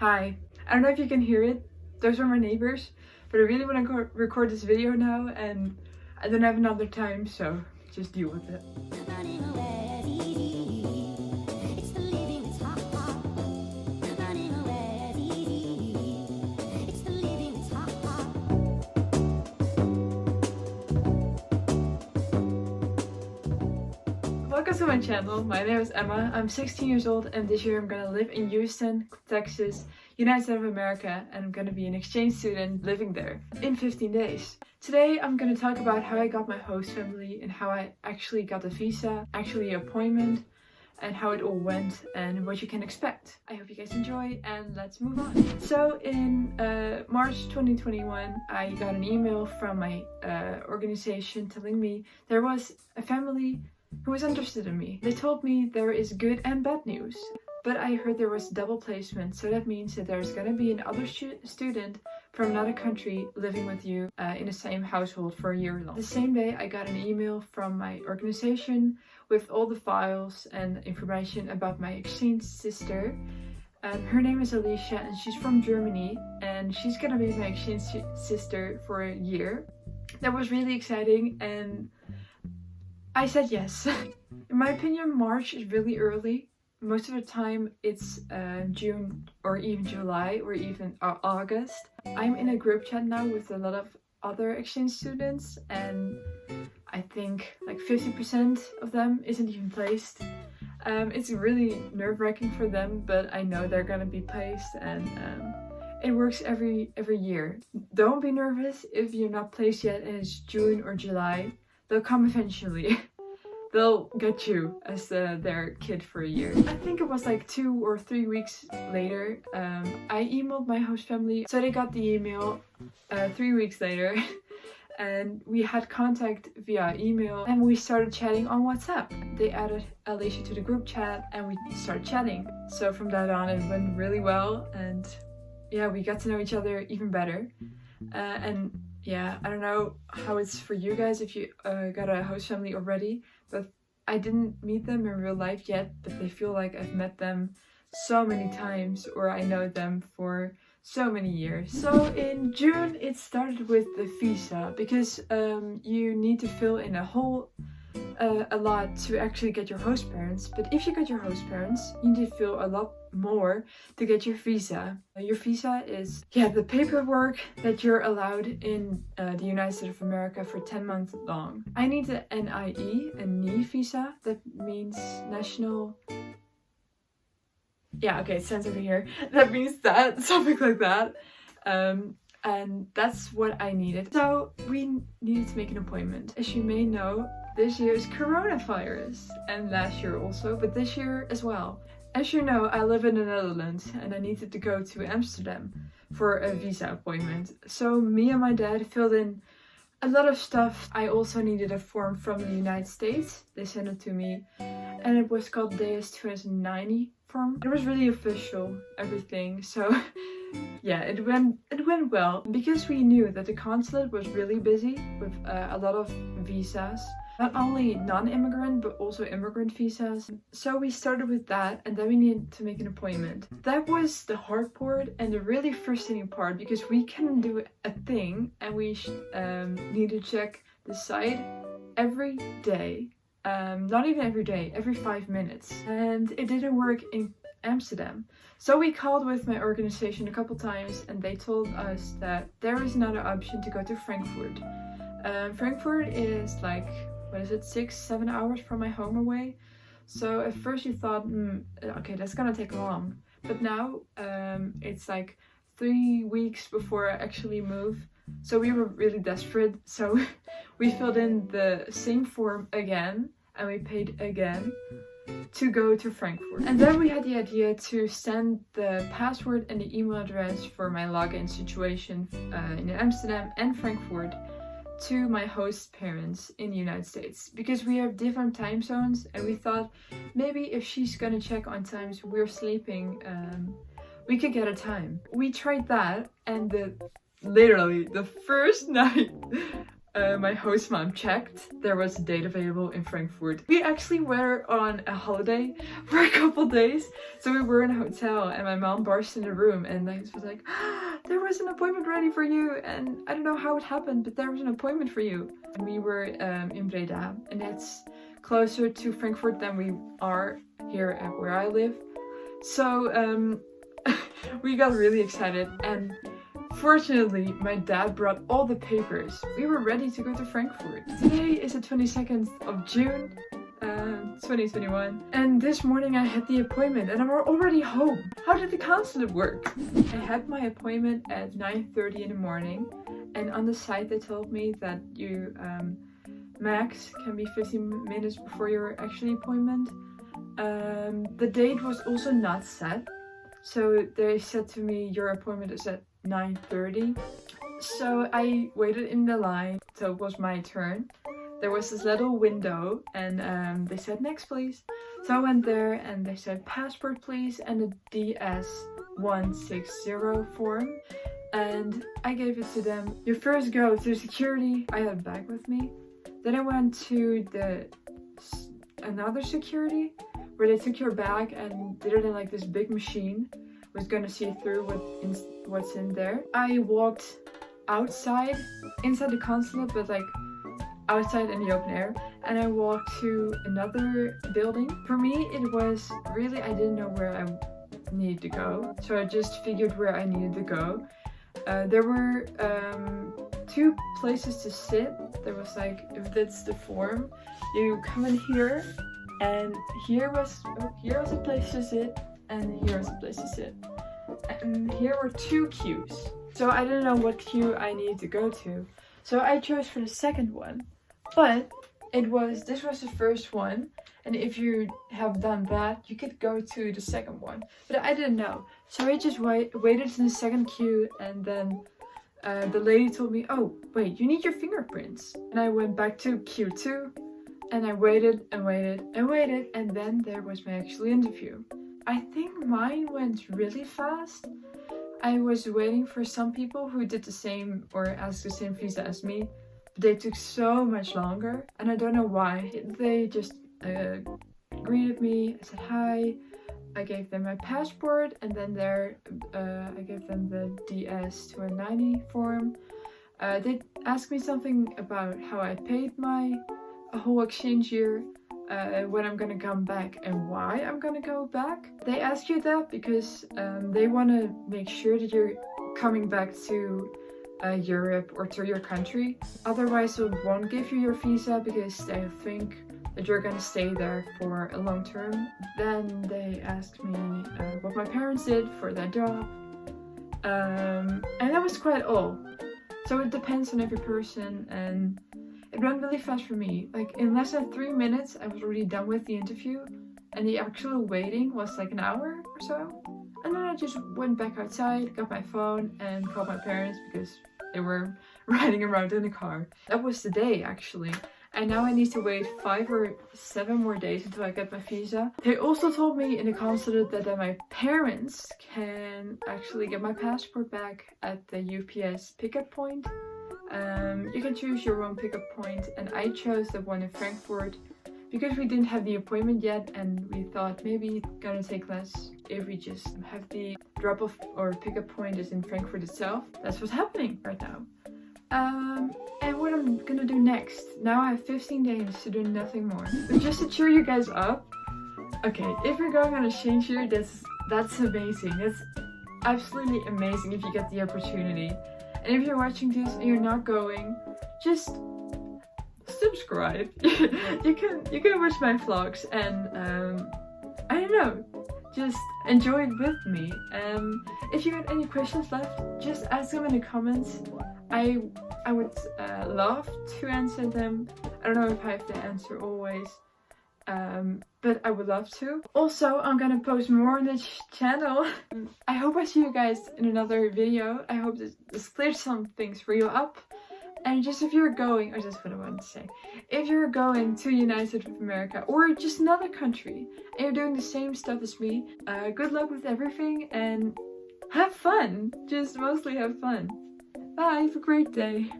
Hi. I don't know if you can hear it. Those are my neighbors. But I really want to record this video now and I don't have another time, so just deal with it. Welcome to my channel. My name is Emma. I'm 16 years old and this year I'm gonna live in Houston, Texas, United States of America, and I'm gonna be an exchange student living there in 15 days. Today I'm gonna talk about how I got my host family and how I actually got a visa, actually an appointment, and how it all went and what you can expect. I hope you guys enjoy and let's move on. So in March 2021, I got an email from my organization telling me there was a family who was interested in me. They told me there is good and bad news, but I heard there was double placement, so that means that there's gonna be another student from another country living with you in the same household for a year long. The same day I got an email from my organization with all the files and information about my exchange sister. Her name is Alicia and she's from Germany and she's gonna be my exchange sister for a year. That was really exciting and I said yes. In my opinion, March is really early. Most of the time it's June or even July or even August. I'm in a group chat now with a lot of other exchange students and I think like 50% of them isn't even placed. It's really nerve-wracking for them, but I know they're gonna be placed and it works every year. Don't be nervous if you're not placed yet and it's June or July. They'll come eventually. They'll get you as their kid for a year. I think it was like 2 or 3 weeks later. I emailed my host family, so they got the email 3 weeks later. And we had contact via email and we started chatting on WhatsApp. They added Alicia to the group chat and we started chatting. So from that on it went really well and yeah, we got to know each other even better. And yeah, I don't know how it's for you guys if you got a host family already, but I didn't meet them in real life yet, but they feel like I've met them so many times or I know them for so many years. So in June it started with the visa because you need to fill in a lot to actually get your host parents, but if you get your host parents you need to fill a lot more to get your visa. Your visa is the paperwork that you're allowed in the United States of America for 10 months long. I need the NIE, a NIE visa. That means national, it says over here, that means that, something like that. And that's what I needed. So we needed to make an appointment. As you may know, this year is coronavirus and last year also, but this year as well. As you know, I live in the Netherlands and I needed to go to Amsterdam for a visa appointment. So me and my dad filled in a lot of stuff. I also needed a form from the United States. They sent it to me and it was called DS 2090 form. It was really official, everything. So yeah, it went well because we knew that the consulate was really busy with a lot of visas. Not only non-immigrant, but also immigrant visas. So we started with that and then we needed to make an appointment. That was the hard part and the really frustrating part because we couldn't do a thing and we need to check the site every day. Not even every day, every 5 minutes. And it didn't work in Amsterdam. So we called with my organization a couple times and they told us that there is another option to go to Frankfurt. Frankfurt is like, 6-7 hours from my home away. So at first you thought, okay, that's gonna take long. But now it's like 3 weeks before I actually move. So we were really desperate. So we filled in the same form again and we paid again to go to Frankfurt. And then we had the idea to send the password and the email address for my login situation in Amsterdam and Frankfurt to my host parents in the United States because we have different time zones and we thought maybe if she's gonna check on times we're sleeping, we could get a time. We tried that and literally the first night my host mom checked, there was a date available in Frankfurt. We actually were on a holiday for a couple days, so we were in a hotel, and my mom barged in the room and was like, there was an appointment ready for you, and I don't know how it happened, but there was an appointment for you. And we were in Breda, and that's closer to Frankfurt than we are here at where I live. So we got really excited, and fortunately my dad brought all the papers. We were ready to go to Frankfurt. Today is the 22nd of June 2021, and this morning I had the appointment and I'm already home. How did the consulate work? I had my appointment at 9:30 in the morning, and on the site they told me that you max can be 15 minutes before your actual appointment. The date was also not set, so they said to me your appointment is at 9:30. So I waited in the line till it was my turn. There was this little window, and they said next please. So I went there and they said passport please and a DS-160 form, and I gave it to them. You first go to security. I had a bag with me. Then I went to another security where they took your bag and did it in like this big machine. Was gonna see through what's in there. I walked outside, inside the consulate, but like outside in the open air, and I walked to another building. For me, it was really, I didn't know where I needed to go, so I just figured where I needed to go. There were 2 places to sit. There was like, if that's the form, you come in here, and here was a place to sit, and here was a place to sit. And here were 2 queues. So I didn't know what queue I needed to go to. So I chose for the second one. But this was the first one. And if you have done that, you could go to the second one. But I didn't know. So I just waited in the second queue, and then the lady told me, oh, wait, you need your fingerprints. And I went back to queue 2, and I waited and waited and waited, and then there was my actual interview. I think mine went really fast. I was waiting for some people who did the same or asked the same visa as me, but they took so much longer, and I don't know why. They just greeted me. I said hi. I gave them my passport, and then I gave them the DS-290 form. They asked me something about how I paid my whole exchange year. When I'm gonna come back and why I'm gonna go back. They ask you that because they want to make sure that you're coming back to Europe or to your country. Otherwise they won't give you your visa because they think that you're gonna stay there for a long term. Then they asked me what my parents did for their job, and that was quite all. So it depends on every person, and it went really fast for me. Like in less than 3 minutes, I was already done with the interview, and the actual waiting was like an hour or so. And then I just went back outside, got my phone, and called my parents because they were riding around in the car. That was the day actually. And now I need to wait 5 or 7 more days until I get my visa. They also told me in the consulate that my parents can actually get my passport back at the UPS pickup point. You can choose your own pickup point, and I chose the one in Frankfurt because we didn't have the appointment yet, and we thought maybe it's gonna take less if we just have the drop-off or pickup point is in Frankfurt itself. That's what's happening right now. And what I'm gonna do next, now I have 15 days to do nothing more. But just to cheer you guys up, okay, if you're going on a exchange year, that's amazing. That's absolutely amazing if you get the opportunity. And if you're watching this and you're not going, just subscribe. you can watch my vlogs and I don't know, just enjoy it with me. If you got any questions left, just ask them in the comments. I would love to answer them. I don't know if I have to answer always, but I would love to. Also, I'm gonna post more on this channel. I hope I see you guys in another video. I hope this cleared some things for you up. And just if you're going, or just what I wanted to say, if you're going to United States of America or just another country and you're doing the same stuff as me, good luck with everything and have fun. Just mostly have fun. Bye, have a great day.